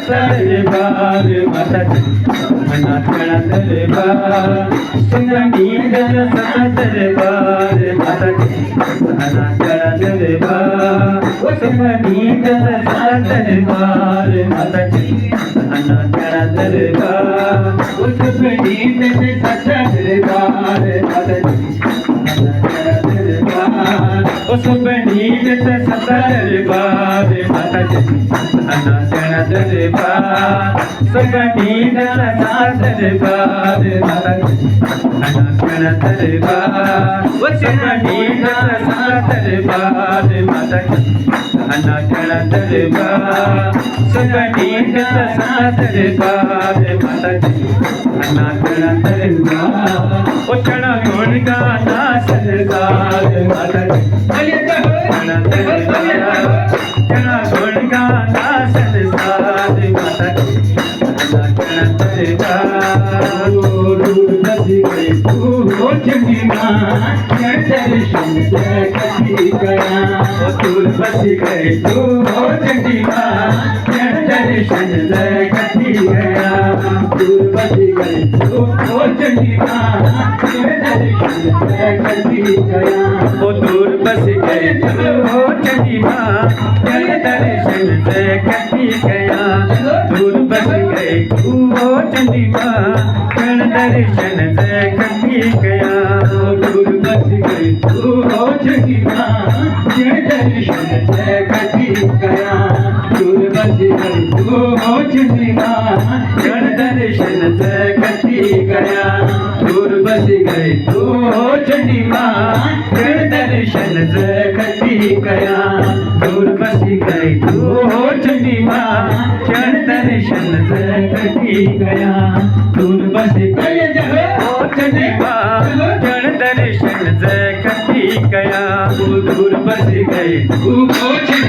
दरबार माता नाचना दरबार सुंदरी सता दरबार माता नाचना दरबार सुंदरी सता दरबार माता नाचना दरबार सुंदरी सता दरबार माता सुबनीत सता दरबार माता नाचना दरबार सुबनीत सता दरबार माता नाचना दरबार सुबनीत सता दरबार माता नाचना दरबार सुबनीत सता दरबार माता नाचना दरबार चढ़ा गुण गाना सरकार माता चढ़ा गुण गाना सरकार माता बस गई तू हो चंगी माँ दर्शन कभी गया दूर बस गई तू हो चंगी माँ दर्शन कभी गया दूर बस गई तू हो चंगी माँ दर्शन कभी गया वो दूर बस गए तू हो चंगी माँ दर्शन कभी गया दूर बस गए तू हो चंगी माँ दर्शन कभी गया दूर बस गए तू हो चंगी माँ दर्शन कभी गया दूर बस गए तू हो चंगी माँ दर्शन कभी गया दूर बस गए तू हो चंडी माँ दर्शन कभी गया दूर बस गए तू हो चंडी माँ दर्शन कभी गया दूर बस गए हो चंडी माँ दर्शन कभी गया दूर बस गए तू हो चंडी